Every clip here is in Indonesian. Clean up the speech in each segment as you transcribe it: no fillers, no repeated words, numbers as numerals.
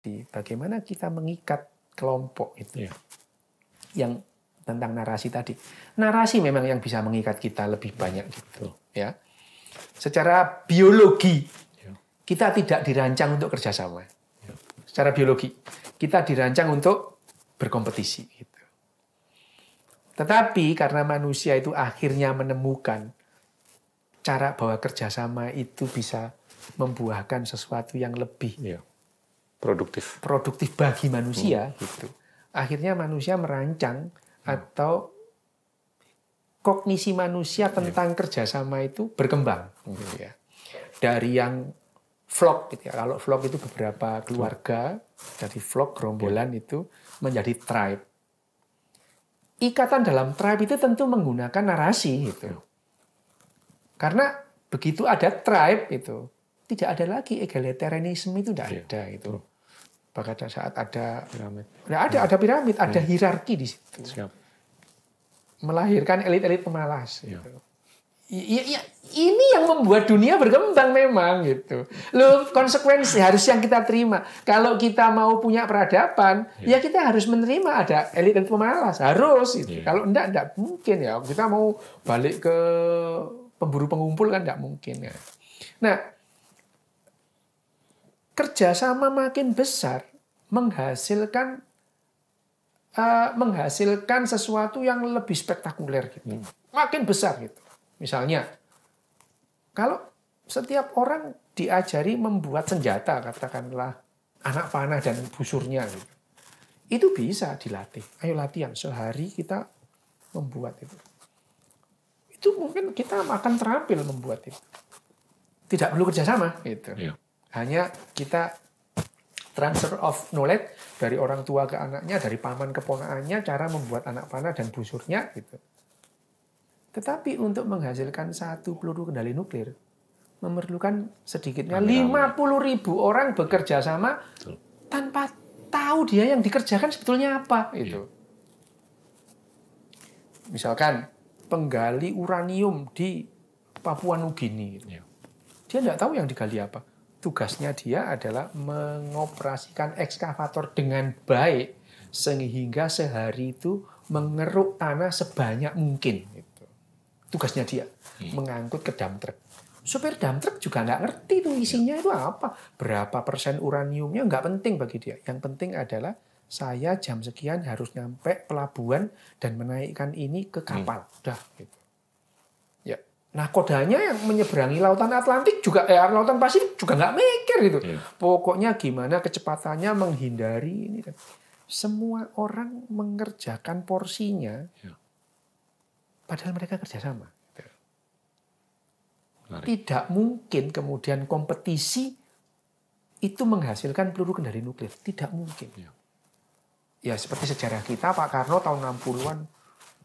tadi, bagaimana kita mengikat kelompok itu. Yang tentang narasi tadi. Narasi memang yang bisa mengikat kita lebih banyak gitu, ya. Secara biologi kita tidak dirancang untuk kerjasama. Secara biologi kita dirancang untuk berkompetisi. Gitu. Tetapi karena manusia itu akhirnya menemukan cara bahwa kerjasama itu bisa membuahkan sesuatu yang lebih produktif bagi manusia, gitu. Akhirnya manusia merancang atau kognisi manusia tentang kerjasama itu berkembang, gitu ya. Dari yang flock, gitu ya. Kalau flock itu beberapa keluarga, dari flock gerombolan itu menjadi tribe. Ikatan dalam tribe itu tentu menggunakan narasi, gitu. Karena begitu ada tribe itu, tidak ada lagi egalitarianisme itu tidak ada gitu. Pada saat ada piramid, ada hierarki di situ. Melahirkan elit-elit pemalas gitu. Ini yang membuat dunia berkembang memang gitu. Loh, konsekuensi harus yang kita terima. Kalau kita mau punya peradaban, ya kita harus menerima ada elit pemalas, harus gitu. Kalau enggak mungkin ya. Kita mau balik ke pemburu pengumpul kan enggak mungkin ya. Nah, kerjasama makin besar menghasilkan sesuatu yang lebih spektakuler gitu. Makin besar gitu. Misalnya, kalau setiap orang diajari membuat senjata, katakanlah anak panah dan busurnya gitu. Itu bisa dilatih. Ayo latihan sehari kita membuat itu. Itu mungkin kita akan terampil membuat itu. Tidak perlu kerjasama gitu. Hanya kita transfer of knowledge dari orang tua ke anaknya, dari paman ke ponakannya, cara membuat anak panah dan busurnya gitu. Tetapi untuk menghasilkan satu peluru kendali nuklir memerlukan sedikitnya 50.000 orang bekerja sama tanpa tahu dia yang dikerjakan sebetulnya apa itu. Misalkan penggali uranium di Papua Nugini. Dia tidak tahu yang digali apa. Tugasnya dia adalah mengoperasikan ekskavator dengan baik sehingga sehari itu mengeruk tanah sebanyak mungkin. Gitu. Tugasnya dia mengangkut ke dump truck. Supir dump truck juga nggak ngerti tuh isinya itu apa, berapa persen uraniumnya nggak penting bagi dia. Yang penting adalah saya jam sekian harus nyampe pelabuhan dan menaikkan ini ke kapal. Udah gitu. Nah, kodanya yang menyeberangi lautan Atlantik juga, lautan Pasifik juga nggak mikir gitu. Pokoknya gimana kecepatannya menghindari ini. Semua orang mengerjakan porsinya, padahal mereka kerjasama. Tidak mungkin kemudian kompetisi itu menghasilkan peluru kendali nuklir. Tidak mungkin. Ya seperti sejarah kita, Pak Karno tahun 60-an,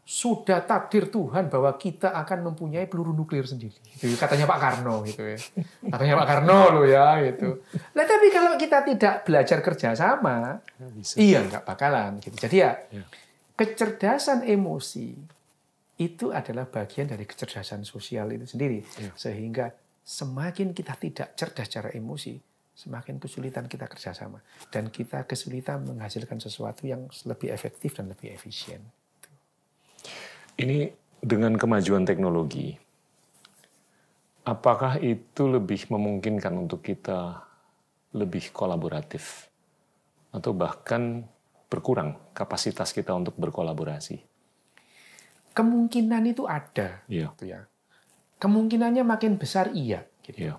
sudah takdir Tuhan bahwa kita akan mempunyai peluru nuklir sendiri. Itu katanya Pak Karno gitu ya. Katanya Pak Karno loh ya gitu. Nah, tapi kalau kita tidak belajar kerjasama, nggak bakalan gitu. Jadi kecerdasan emosi itu adalah bagian dari kecerdasan sosial itu sendiri. Sehingga semakin kita tidak cerdas secara emosi, semakin kesulitan kita kerjasama. Dan kita kesulitan menghasilkan sesuatu yang lebih efektif dan lebih efisien. Ini dengan kemajuan teknologi, apakah itu lebih memungkinkan untuk kita lebih kolaboratif? Atau bahkan berkurang kapasitas kita untuk berkolaborasi? Kemungkinan itu ada. Gitu ya. Kemungkinannya makin besar gitu.